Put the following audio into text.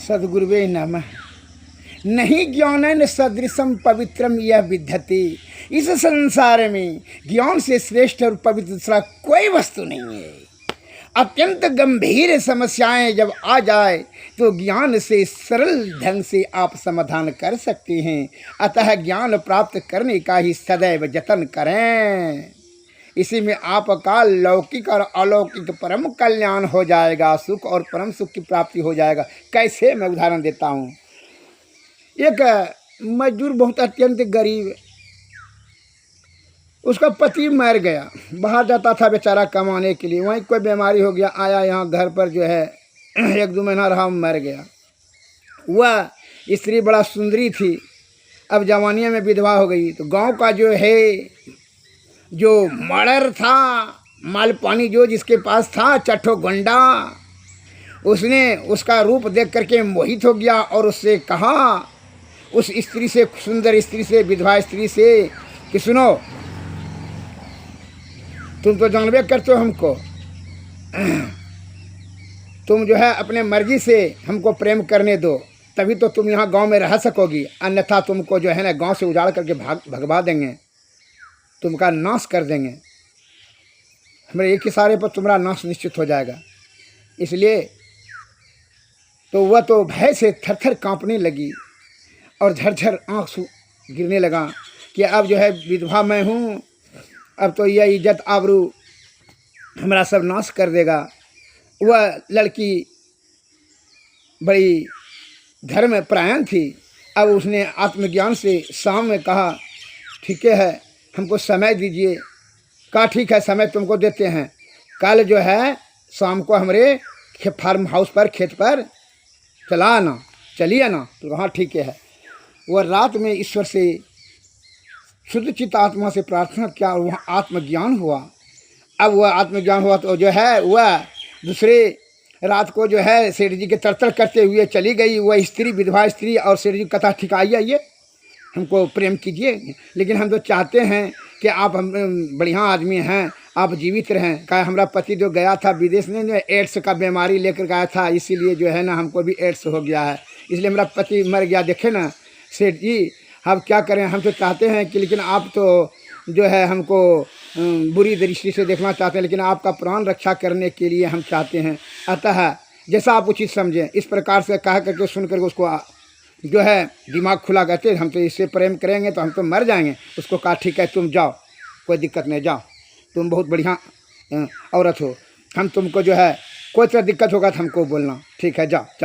सद्गुरुवे नमः। नहीं ज्ञानेन सदृशम पवित्रम यह विद्यते। इस संसार में ज्ञान से श्रेष्ठ और पवित्र दूसरा कोई वस्तु नहीं है। अत्यंत गंभीर समस्याएं जब आ जाए तो ज्ञान से सरल ढंग से आप समाधान कर सकते हैं। अतः ज्ञान प्राप्त करने का ही सदैव जतन करें। इसी में आपका लौकिक और अलौकिक परम कल्याण हो जाएगा, सुख और परम सुख की प्राप्ति हो जाएगा। कैसे, मैं उदाहरण देता हूँ। एक मजदूर बहुत अत्यंत गरीब, उसका पति मर गया, बाहर जाता था बेचारा कमाने के लिए, वहीं कोई बीमारी हो गया, आया यहाँ घर पर जो है 1-2 महीना रहा, मर गया। वह स्त्री बड़ा सुंदरी थी, अब जवानी में विधवा हो गई। तो गांव का जो है जो मर्डर था, माल पानी जो जिसके पास था, चट्टो गुंडा, उसने उसका रूप देख करके मोहित हो गया और उससे कहा, उस स्त्री से, सुंदर स्त्री से, विधवा स्त्री से कि सुनो, तुम तो जानबे करते हो हमको, तुम जो है अपने मर्जी से हमको प्रेम करने दो, तभी तो तुम यहाँ गांव में रह सकोगी, अन्यथा तुमको जो है ना गांव से उजाड़ करके भगवा देंगे, तुमका नाश कर देंगे, हमारे एक इशारे पर तुम्हारा नाश निश्चित हो जाएगा। इसलिए तो वह तो भय से थरथर कांपने लगी और झरझर आंसू गिरने लगा कि अब जो है विधवा मैं हूँ, अब तो यह इज्जत आबरू हमारा सब नाश कर देगा। वह लड़की बड़ी धर्म परायण थी। अब उसने आत्मज्ञान से शाम में कहा, ठीक है हमको समय दीजिए। कहा ठीक है, समय तुमको देते हैं, कल जो है शाम को हमारे फार्म हाउस पर, खेत पर चला आना, चलिए ना। तो हाँ ठीक है। वह रात में ईश्वर से शुद्ध चित्त आत्मा से प्रार्थना किया और वहाँ आत्मज्ञान हुआ। अब वह आत्मज्ञान हुआ तो जो है वह दूसरे रात को जो है सेठ जी के तड़तड़ करते हुए चली गई। वह स्त्री, विधवा स्त्री, और सेठ जी कथा ठीक आइए हमको प्रेम कीजिए, लेकिन हम तो चाहते हैं कि आप हम बढ़िया आदमी हैं, आप जीवित रहें। कहा हमारा पति जो गया था विदेश में, एड्स का बीमारी लेकर गया था, इसीलिए जो है ना हमको भी एड्स हो गया है, इसलिए मेरा पति मर गया। देखे ना सेठ जी, अब क्या करें, हम तो चाहते हैं कि, लेकिन आप तो जो है हमको बुरी दृष्टि से देखना चाहते हैं, लेकिन आपका प्राण रक्षा करने के लिए हम चाहते हैं, अतः जैसा आप उचित समझें। इस प्रकार से कह करके सुन करके उसको जो है दिमाग खुला, कहते हम तो इससे प्रेम करेंगे तो हम तो मर जाएंगे। उसको कहा ठीक है तुम जाओ, कोई दिक्कत नहीं, जाओ, तुम बहुत बढ़िया औरत हो, हम तुमको जो है कोई तरह दिक्कत होगा तो हमको बोलना, ठीक है जाओ जाओ।